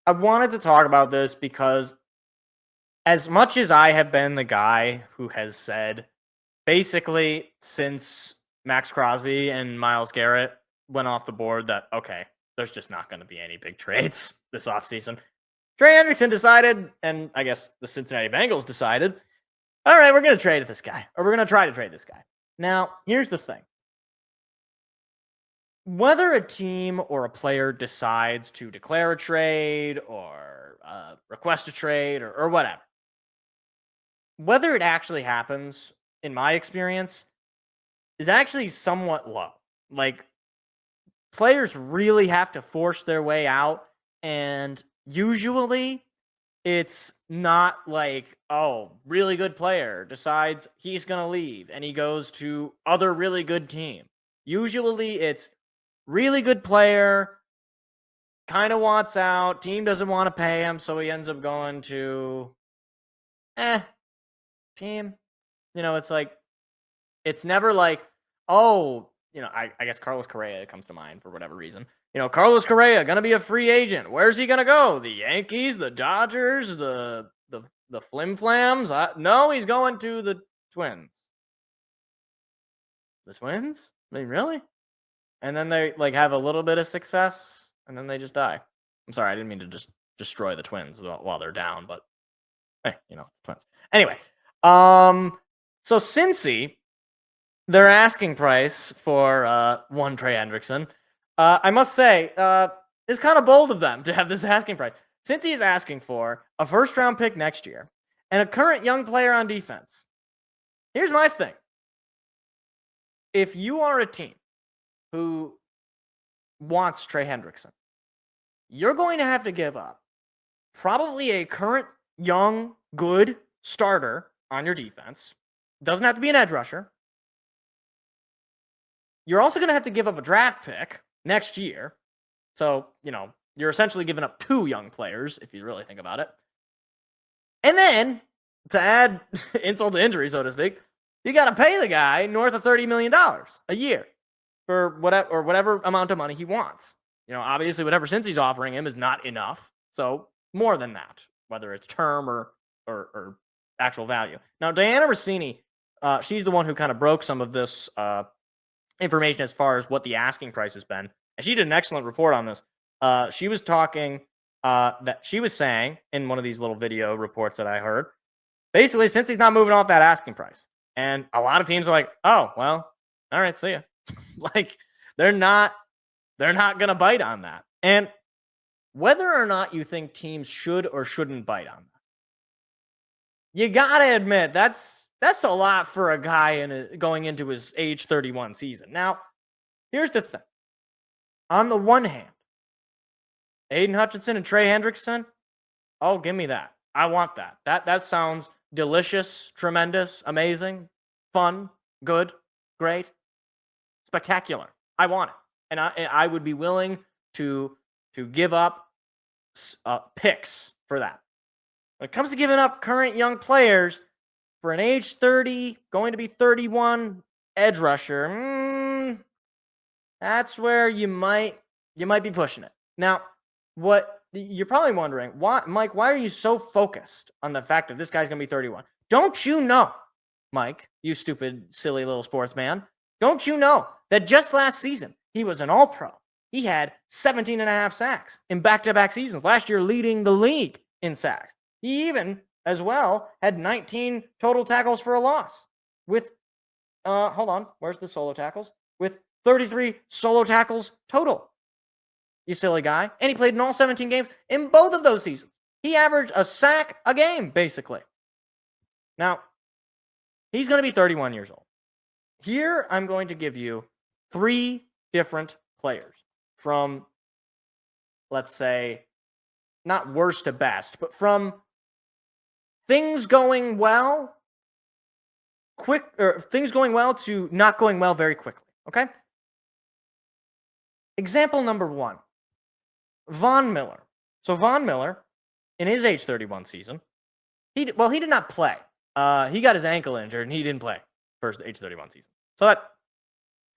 I wanted to talk about this because as much as I have been the guy who has said basically since Max Crosby and Miles Garrett went off the board that, okay, there's just not going to be any big trades this offseason. Trey Hendrickson decided, and I guess the Cincinnati Bengals decided, all right, we're going to trade this guy, or we're going to try to trade this guy. Now, here's the thing. Whether a team or a player decides to declare a trade or request a trade or whatever, whether it actually happens, in my experience, is actually somewhat low. Like, players really have to force their way out, and usually it's not like, oh, really good player decides he's going to leave and he goes to other really good team. Usually it's really good player, kind of wants out, team doesn't want to pay him, so he ends up going to team. It's like, it's never like, oh, I guess Carlos Correa comes to mind for whatever reason. Carlos Correa going to be a free agent. Where's he going to go? The Yankees, the Dodgers, the Flim Flams? No, he's going to the Twins. The Twins? I mean, really? And then they have a little bit of success, and then they just die. I'm sorry, I didn't mean to just destroy the Twins while they're down, but hey, it's the Twins. Anyway, so Cincy, their asking price for one Trey Hendrickson, I must say, it's kind of bold of them to have this asking price. Cincy is asking for a first-round pick next year and a current young player on defense. Here's my thing. If you are a team who wants Trey Hendrickson, you're going to have to give up probably a current, young, good starter on your defense. Doesn't have to be an edge rusher. You're also going to have to give up a draft pick next year. So, you're essentially giving up two young players, if you really think about it. And then, to add insult to injury, so to speak, you got to pay the guy north of $30 million a year for whatever amount of money he wants. Obviously, whatever Cincy's offering him is not enough. So, more than that, whether it's term or actual value. Now, Diana Rossini, she's the one who kind of broke some of this information as far as what the asking price has been. And she did an excellent report on this. She was talking that she was saying in one of these little video reports that I heard, basically, since he's not moving off that asking price. And a lot of teams are like, oh, well, all right, see ya. They're not going to bite on that. And whether or not you think teams should or shouldn't bite on that, you got to admit that's a lot for a guy going into his age 31 season. Now, here's the thing. On the one hand, Aiden Hutchinson and Trey Hendrickson, oh, give me that. I want that. That sounds delicious, tremendous, amazing, fun, good, great, spectacular. I want it. And I would be willing to give up picks for that. When it comes to giving up current young players for an age 30, going to be 31 edge rusher, that's where you might be pushing it. Now, what you're probably wondering, Mike, why are you so focused on the fact that this guy's going to be 31? Don't you know, Mike, you stupid, silly little sports man, don't you know that just last season he was an all-pro? He had 17 and a half sacks in back-to-back seasons. Last year, leading the league in sacks. He even, as well, had 19 total tackles for a loss with, hold on, where's the solo tackles? With 33 solo tackles total. You silly guy. And he played in all 17 games in both of those seasons. He averaged a sack a game, basically. Now, he's going to be 31 years old. Here, I'm going to give you 3 different players from, let's say, not worst to best, but from things going well, things going well to not going well very quickly. Okay? Example number 1, Von Miller. So Von Miller, in his age 31 season, he did not play. He got his ankle injured and he didn't play for his age 31 season. So that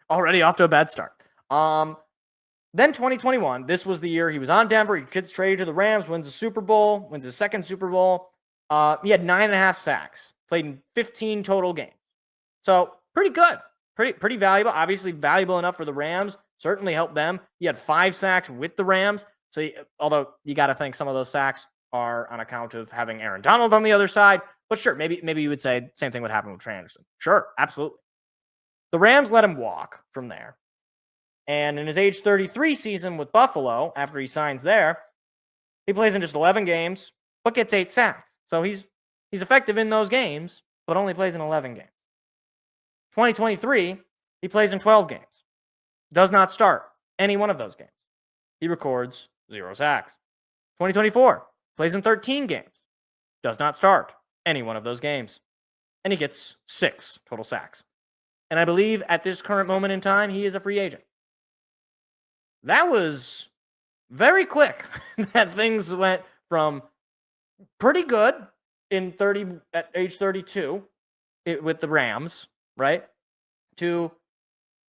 already off to a bad start. Then 2021, this was the year he was on Denver. He gets traded to the Rams, wins the Super Bowl, wins his second Super Bowl. He had 9.5 sacks, played in 15 total games. So pretty good, pretty valuable. Obviously valuable enough for the Rams. Certainly helped them. He had 5 sacks with the Rams. So although you got to think some of those sacks are on account of having Aaron Donald on the other side. But sure, maybe you would say same thing would happen with Trey Hendrickson. Sure, absolutely. The Rams let him walk from there. And in his age 33 season with Buffalo, after he signs there, he plays in just 11 games, but gets 8 sacks. So he's effective in those games, but only plays in 11 games. 2023, he plays in 12 games. Does not start any one of those games. He records 0 sacks. 2024, plays in 13 games. Does not start any one of those games. And he gets 6 total sacks. And I believe at this current moment in time, he is a free agent. That was very quick that things went from pretty good at age 32 with the Rams, right? To,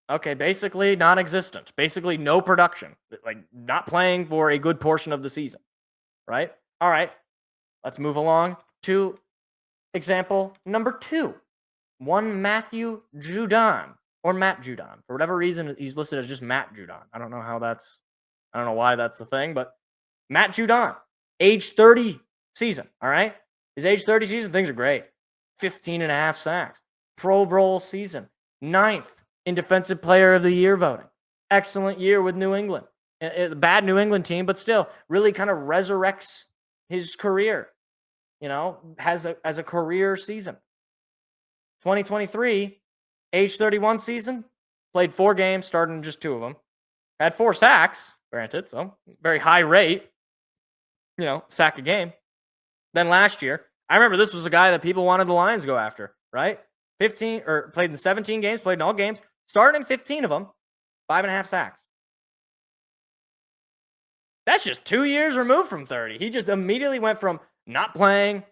okay, basically non-existent, basically no production, like not playing for a good portion of the season, right? All right, let's move along to example number 2. One Matthew Judon, or Matt Judon. For whatever reason, he's listed as just Matt Judon. I don't know why that's the thing, but Matt Judon, age 30 season, all right? His age 30 season, things are great. 15.5 sacks. Pro Bowl season. 9th in Defensive Player of the Year voting. Excellent year with New England. A bad New England team, but still really kind of resurrects his career, as a career season. 2023, age 31 season, played 4 games, started in just 2 of them. Had 4 sacks, granted, so very high rate, sack a game. Then last year, I remember this was a guy that people wanted the Lions to go after, right? Played in 17 games, played in all games, started in 15 of them, 5.5 sacks. That's just 2 years removed from 30. He just immediately went from not playing,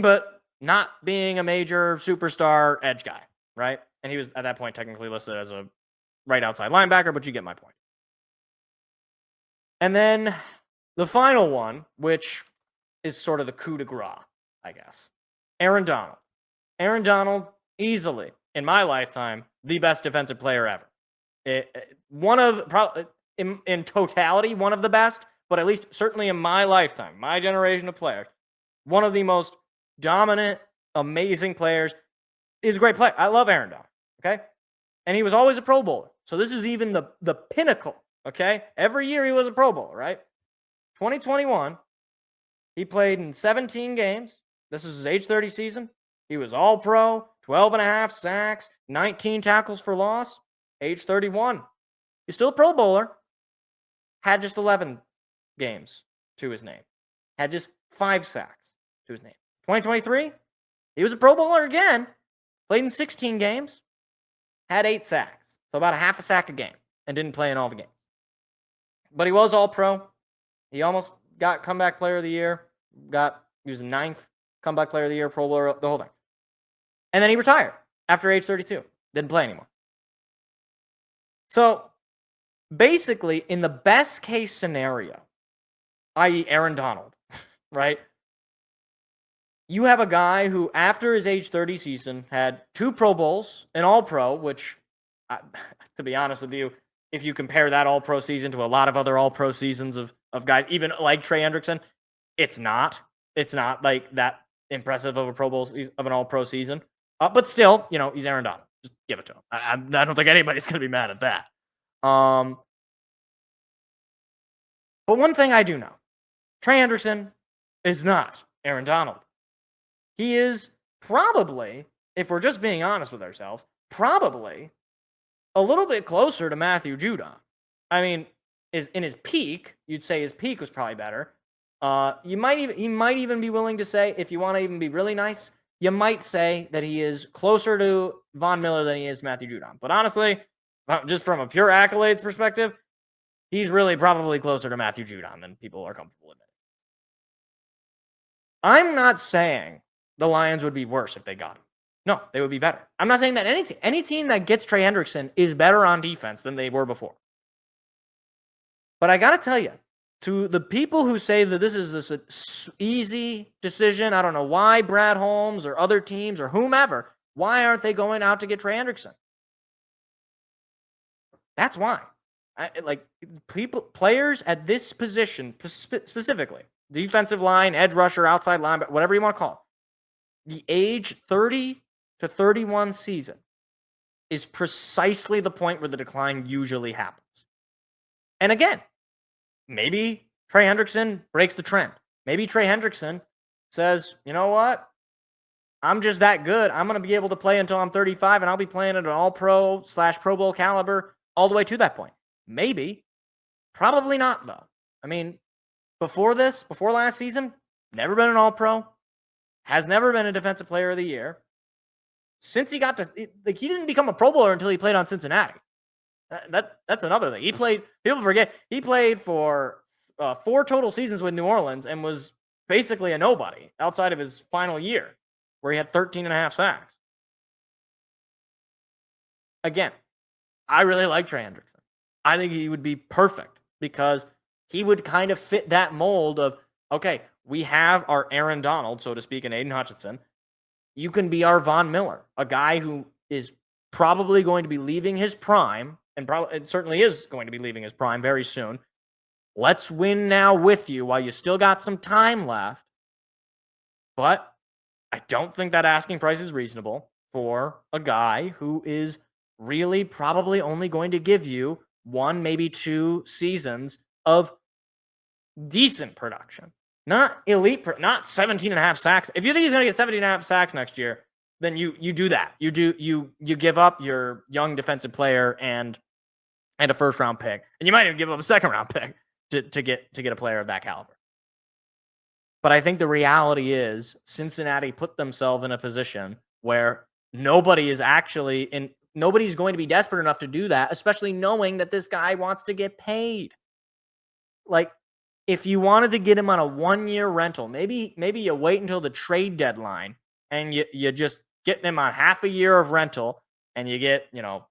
but not being a major superstar edge guy, right? And he was at that point technically listed as a right outside linebacker, but you get my point. And then the final one, which is sort of the coup de grace, I guess. Aaron Donald. Aaron Donald, easily, in my lifetime, the best defensive player ever. In totality, one of the best, but at least certainly in my lifetime, my generation of players, one of the most dominant, amazing players. Is a great player. I love Aaron Donald, okay? And he was always a Pro Bowler. So this is even the pinnacle, okay? Every year he was a Pro Bowler, right? 2021, he played in 17 games. This is his age 30 season. He was All-Pro, 12.5 sacks, 19 tackles for loss, age 31. He's still a Pro Bowler. Had just 11 games to his name. Had just 5 sacks to his name. 2023, he was a Pro Bowler again. Played in 16 games. Had 8 sacks. So about a half a sack a game. And didn't play in all the games. But he was All-Pro. He almost got Comeback Player of the Year. He was the 9th Comeback Player of the Year, Pro Bowler, the whole thing. And then he retired after age 32. Didn't play anymore. So basically, in the best case scenario, i.e. Aaron Donald, right? You have a guy who, after his age 30 season, had 2 Pro Bowls, an All-Pro, which, to be honest with you, if you compare that All-Pro season to a lot of other All-Pro seasons of guys, even like Trey Hendrickson, it's not like that impressive of a Pro Bowl of an All-Pro season. But still, he's Aaron Donald. Just give it to him. I don't think anybody's going to be mad at that. But one thing I do know, Trey Hendrickson is not Aaron Donald. He is probably, if we're just being honest with ourselves, probably a little bit closer to Matthew Judon. I mean, in his peak, you'd say his peak was probably better. He might even be willing to say, if you want to even be really nice, you might say that he is closer to Von Miller than he is Matthew Judon. But honestly, just from a pure accolades perspective, he's really probably closer to Matthew Judon than people are comfortable admitting. I'm not saying the Lions would be worse if they got him. No, they would be better. I'm not saying that any team that gets Trey Hendrickson is better on defense than they were before. But I got to tell you, to the people who say that this is an easy decision, I don't know why Brad Holmes or other teams or whomever, why aren't they going out to get Trey Hendrickson? That's why. Players at this position, specifically, defensive line, edge rusher, outside line, whatever you want to call it, the age 30 to 31 season is precisely the point where the decline usually happens. And again, maybe Trey Hendrickson breaks the trend. Maybe Trey Hendrickson says, you know what? I'm just that good. I'm going to be able to play until I'm 35, and I'll be playing at an all-pro / Pro Bowl caliber all the way to that point. Maybe. Probably not, though. I mean, before last season, never been an all-pro. Has never been a defensive player of the year. Since he got to, he didn't become a Pro Bowler until he played on Cincinnati. That's another thing. People forget, he played for 4 total seasons with New Orleans and was basically a nobody outside of his final year, where he had 13.5 sacks. Again, I really like Trey Hendrickson. I think he would be perfect because he would kind of fit that mold of, okay, we have our Aaron Donald, so to speak, and Aiden Hutchinson. You can be our Von Miller, a guy who is probably going to be leaving his prime, and it certainly is going to be leaving his prime very soon. Let's win now with you while you still got some time left. But I don't think that asking price is reasonable for a guy who is really probably only going to give you 1, maybe 2 seasons of decent production. Not elite, not 17.5 sacks. If you think he's going to get 17.5 sacks next year, then you do that. You give up your young defensive player and a first-round pick. And you might even give up a second-round pick to get a player of that caliber. But I think the reality is Cincinnati put themselves in a position where nobody's going to be desperate enough to do that, especially knowing that this guy wants to get paid. Like, if you wanted to get him on a 1-year rental, maybe you wait until the trade deadline and you just get him on half a year of rental and you get,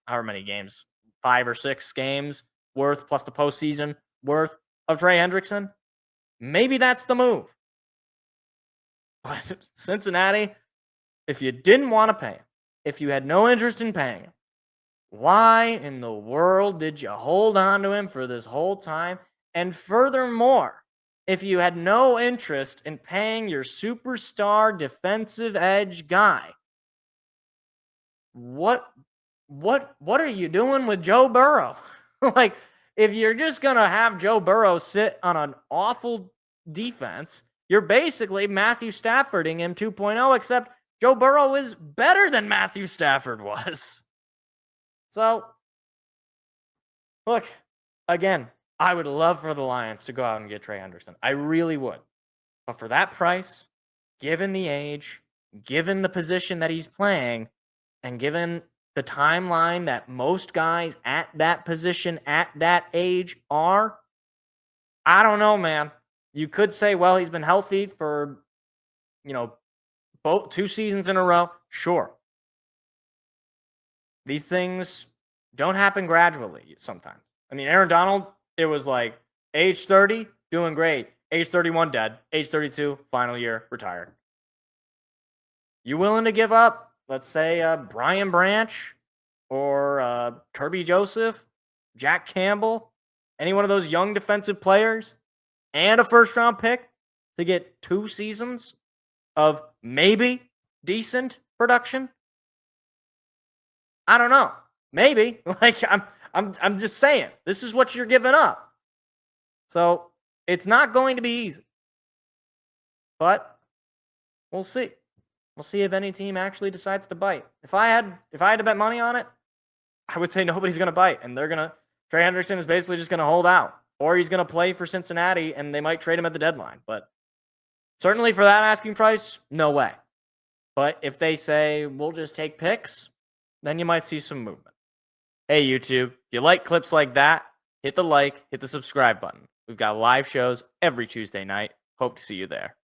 however many games, 5 or 6 games worth plus the postseason worth of Trey Hendrickson. Maybe that's the move. But Cincinnati, if you didn't want to pay him, if you had no interest in paying him, why in the world did you hold on to him for this whole time? And furthermore, if you had no interest in paying your superstar defensive edge guy, what are you doing with Joe Burrow? Like, if you're just going to have Joe Burrow sit on an awful defense, you're basically Matthew Staffording him 2.0, except Joe Burrow is better than Matthew Stafford was. So, look, again, I would love for the Lions to go out and get Trey Hendrickson. I really would. But for that price, given the age, given the position that he's playing, and given the timeline that most guys at that position at that age are, I don't know, man. You could say, well, he's been healthy for, both 2 seasons in a row. Sure. These things don't happen gradually sometimes. I mean, Aaron Donald, it was like age 30, doing great. Age 31, dead. Age 32, final year, retired. You willing to give up, let's say, Brian Branch or Kirby Joseph, Jack Campbell, any one of those young defensive players, and a first-round pick to get 2 seasons of maybe decent production? I don't know. Maybe. Like, I'm just saying, this is what you're giving up. So it's not going to be easy. But we'll see. We'll see if any team actually decides to bite. If I had to bet money on it, I would say nobody's going to bite. And Trey Hendrickson is basically just going to hold out. Or he's going to play for Cincinnati and they might trade him at the deadline. But certainly for that asking price, no way. But if they say, we'll just take picks, then you might see some movement. Hey, YouTube, if you like clips like that, hit the like, hit the subscribe button. We've got live shows every Tuesday night. Hope to see you there.